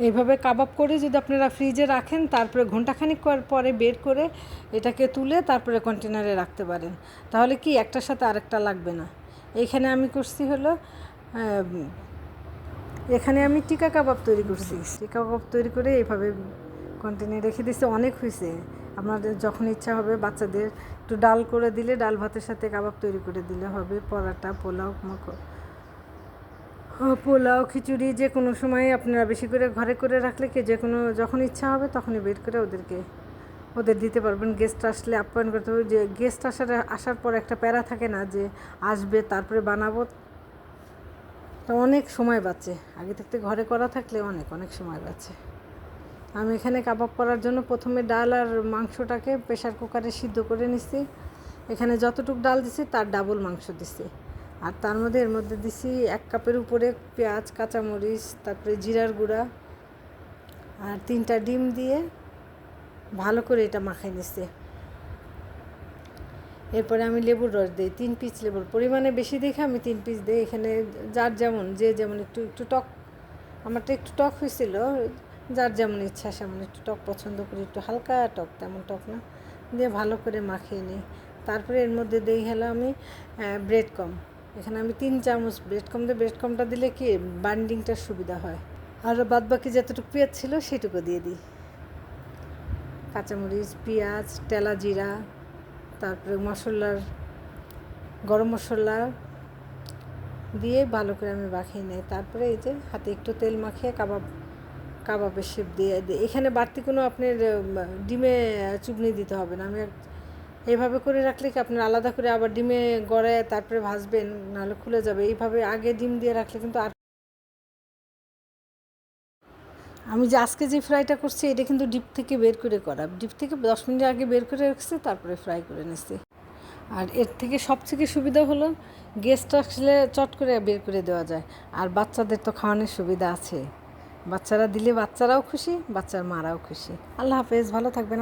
এইভাবে কাবাব করে যদি আপনারা ফ্রিজে রাখেন, তারপরে ঘন্টাখানিক পরে বের করে এটাকে তুলে তারপরে কন্টেনারে রাখতে পারেন, তাহলে কি একটার সাথে আরেকটা লাগবে না। এইখানে আমি করছি হলো এখানে আমি টিকা কাবাব তৈরি করছি। টিকা কাবাব তৈরি করে এইভাবে কন্টেনারে রেখে দিয়েছি, অনেক হয়েছে। আপনাদের যখন ইচ্ছা হবে বাচ্চাদের একটু ডাল করে দিলে, ডাল ভাতের সাথে কাবাব তৈরি করে দিলে হবে। পরাটা, পোলাও, খিচুড়ি যে কোনো সময় আপনারা বেশি করে ঘরে করে রাখলে কি যে কোনো যখন ইচ্ছা হবে তখনই বের করে ওদের দিতে পারবেন। গেস্ট আসলে আপ্যায়ন করতে হবে, যে গেস্ট আসার পর একটা প্যারা থাকে না যে আসবে তারপরে বানাবো, তো অনেক সময় বাঁচে। আগে থাকতে ঘরে করা থাকলে অনেক সময় বাঁচে। আমি এখানে কাবাব করার জন্য প্রথমে ডাল আর মাংসটাকে প্রেশার কুকারে সিদ্ধ করে নিছি। এখানে যতটুকু ডাল দিছি তার ডাবল মাংস দিছি, আর তার মধ্যে এর মধ্যে দিছি 1 কাপের উপরে পেঁয়াজ, কাঁচামরিচ, তারপরে জিরার গুঁড়া আর 3টা ডিম দিয়ে ভালো করে এটা মাখাই নিছি। এরপরে আমি লেবুর রস দিই, 3 পিস লেবুর, পরিমাণে বেশি দেখে আমি 3 পিস দিই। এখানে যার যেমন, যে যেমন একটু টক, আমারটা একটু টক হয়েছিল, যার যেমন ইচ্ছা সেমন একটু টক পছন্দ করি, একটু হালকা টক, তেমন টক না, দিয়ে ভালো করে মাখিয়ে নিই। তারপরে এর মধ্যে দিই হলো আমি ব্রেড কম। এখানে আমি 3 চামচ ব্রেড কম দিই। ব্রেড কমটা দিলে কি বাইন্ডিংটার সুবিধা হয়। আর বাদ বাকি যতটুকু পেঁয়াজ ছিল সেটুকু দিয়ে দিই। কাঁচামরিচ, পেঁয়াজ, টেলা জিরা, তারপরে গরম মশলা দিয়ে ভালো করে আমি মাখিয়ে নিই। তারপরে এই যে হাতে একটু তেল মাখিয়ে কাবাবের শেপ দিয়ে দিই। এখানে বাড়তি কোনো আপনার ডিমে চুবনি দিতে হবে না। আমি এইভাবে করে রাখলে কি আপনার আলাদা করে আবার ডিমে গড়ায় তারপরে ভাজবেন, নাহলে খুলে যাবে। এইভাবে আগে ডিম দিয়ে রাখলে কিন্তু আর আমি যে আজকে যে ফ্রাইটা করছি এটা কিন্তু ডিপ থেকে বের করে করা, ডিপ থেকে 10 মিনিট আগে বের করে রাখছি, তারপরে ফ্রাই করে নিচ্ছি। আর এর থেকে সবথেকে সুবিধা হলো গেস্ট আসলে চট করে বের করে দেওয়া যায়। আর বাচ্চাদের তো খাওয়ানোর সুবিধা আছে, বাচ্চারা দিলে বাচ্চারাও খুশি, বাচ্চার মারাও খুশি। আল্লাহ হাফেজ, ভালো থাকবেন।